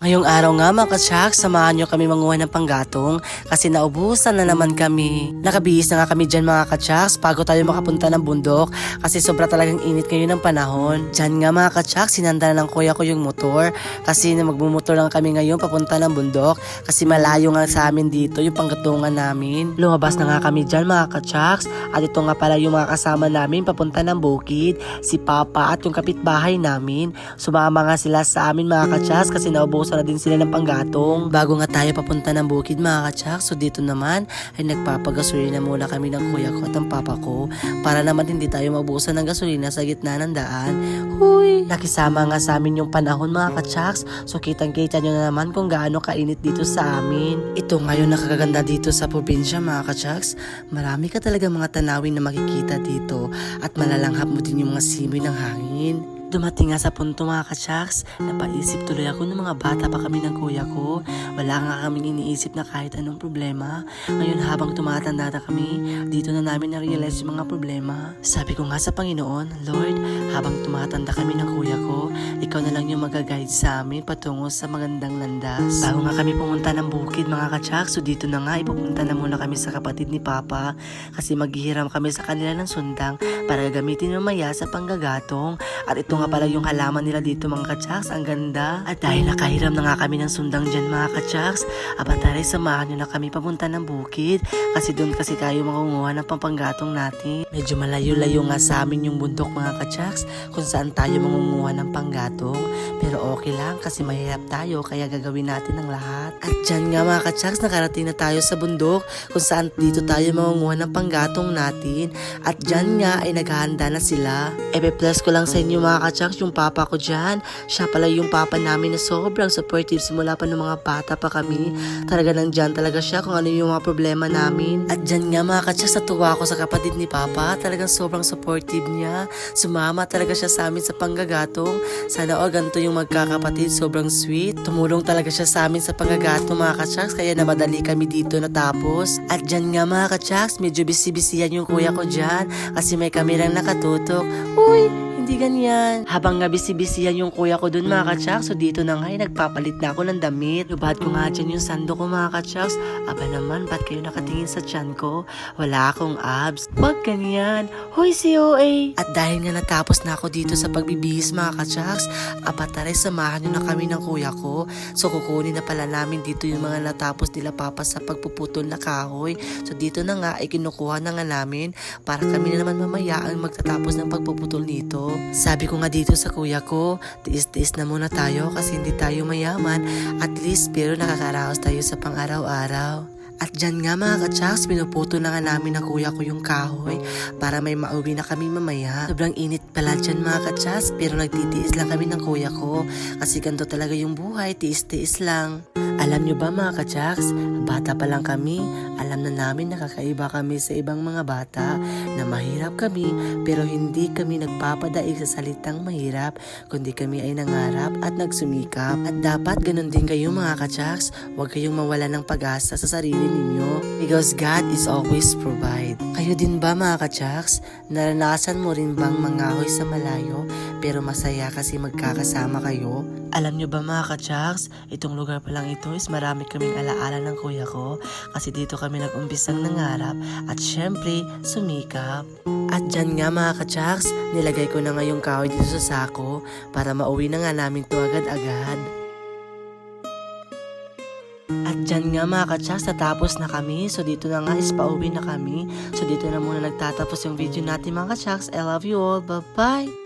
Ngayong araw nga mga ka-Chaks, samahan nyo kami manguha ng panggatong kasi naubusan na naman kami. Nakabihis na nga kami dyan mga ka-Chaks bago tayo makapunta ng bundok kasi sobra talagang init ngayon ng panahon. Dyan nga mga ka-Chaks, sinanda na ng kuya ko yung motor kasi magmumotor lang kami ngayon papunta ng bundok kasi malayo nga sa amin dito yung panggatungan namin. Lumabas na nga kami dyan mga ka-Chaks at ito nga pala yung mga kasama namin papunta ng bukid, si Papa at yung kapitbahay namin. Sumama nga sila sa amin mga ka-Chaks kasi naubusan na din sila ng panggatong. Bago nga tayo papunta ng bukid mga ka-Chaks, so dito naman ay nagpapagasolina muna kami ng kuya ko at ang papa ko para naman hindi tayo maubusan ng gasolina sa gitna ng daan. Huy! Nakisama nga sa amin yung panahon mga ka-Chaks, so kitang-kita nyo na naman kung gaano kainit dito sa amin. Ito ngayon nakakaganda dito sa probinsya mga ka-Chaks, marami ka talaga mga tanawin na makikita dito at malalanghap mo din yung mga simoy ng hangin. Dumating nga sa punto mga ka-Chaks, napaisip tuloy ako ng mga bata pa kami ng kuya ko. Wala nga kaming iniisip na kahit anong problema. Ngayon habang tumatanda na kami, dito na namin na-realize yung mga problema. Sabi ko nga sa Panginoon, Lord, habang tumatanda kami ng kuya ko, ikaw na lang yung mag-guide sa amin patungo sa magandang landas. Bago nga kami pumunta ng bukid mga ka-Chaks, so dito na nga ipupunta na muna kami sa kapatid ni Papa kasi maghihiram kami sa kanila ng sundang para gamitin mamaya sa panggagatong. At ito nga pala yung halaman nila dito mga ka-Chaks, ang ganda. At dahil nakahiram na nga kami ng sundang dyan mga ka-Chaks, abantaray samahan nyo na kami papunta ng bukid kasi doon kasi tayo makunguha ng pampanggatong natin. Medyo malayo-layo nga sa amin yung bundok mga ka-Chaks kung saan tayo mangunguha ng panggatong, pero okay lang kasi mahirap tayo kaya gagawin natin ang lahat. At dyan nga mga ka-Chaks, nakarating na tayo sa bundok kung saan dito tayo mangunguha ng panggatong natin at dyan nga ay naghahanda na sila. Plus ko lang sa inyo mga ka-Chaks, yung papa ko dyan, siya pala yung papa namin na sobrang supportive simula pa ng mga bata pa kami. Talaga nandyan talaga siya kung ano yung mga problema namin. At dyan nga mga ka-Chaks, natuwa ako sa kapatid ni Papa, talagang sobrang supportive niya. Sumama talaga siya sa amin sa panggagatong. Sana ganito yung magkakapatid, sobrang sweet. Tumulong talaga siya sa amin sa panggagatong mga ka-Chaks, kaya namadali kami dito natapos. At dyan nga mga ka-Chaks, medyo busy-busyan yung kuya ko dyan kasi may kamerang nakatutok. Uy! Hindi ganyan. Habang nga busy-busyan yung kuya ko dun mga ka-Chaks, so dito na nga nagpapalit na ako ng damit. Lubad ko nga dyan yung sando ko mga ka-Chaks. Aba naman, ba't kayo nakatingin sa tiyan ko? Wala akong abs. Wag ganyan. Hoy COA! At dahil nga natapos na ako dito sa pagbibihis mga ka-Chaks, tara samahan nyo na kami ng kuya ko. So kukunin na pala namin dito yung mga natapos nila Papa sa pagpuputol na kahoy. So dito na nga ay kinukuha na nga namin para kami na naman mamaya ang magtatapos ng pagpuputol nito. Sabi ko nga dito sa kuya ko, tiis-tiis na muna tayo kasi hindi tayo mayaman, at least pero nakakaraos tayo sa pang-araw-araw. At dyan nga mga ka-Chaks, pinuputo na nga namin ng kuya ko yung kahoy para may mauwi na kami mamaya. Sobrang init pala dyan mga ka-Chaks, pero nagtitiis lang kami ng kuya ko kasi ganito talaga yung buhay, tiis-tiis lang. Alam nyo ba mga ka-Chaks, bata pa lang kami, alam na namin nakakaiba kami sa ibang mga bata na mahirap kami pero hindi kami nagpapadaig sa salitang mahirap kundi kami ay nangarap at nagsumikap. At dapat ganun din kayo mga ka-Chaks, huwag kayong mawala ng pag-asa sa sarili ninyo because God is always provide. Kayo din ba mga ka-Chaks, naranasan mo rin bang mangahoy sa malayo pero masaya kasi magkakasama kayo? Alam nyo ba mga ka-Chaks, itong lugar pa lang ito is marami kaming alaala ng kuya ko kasi dito kami nag-umpisang nangarap at syempre sumikap. At dyan nga mga ka-Chaks, nilagay ko na nga yung kahoy dito sa sako para mauwi na nga namin to agad-agad. At dyan nga mga ka-Chaks, natapos na kami. So dito na nga is pauwi na kami. So dito na muna nagtatapos yung video natin mga ka-Chaks. I love you all. Bye-bye!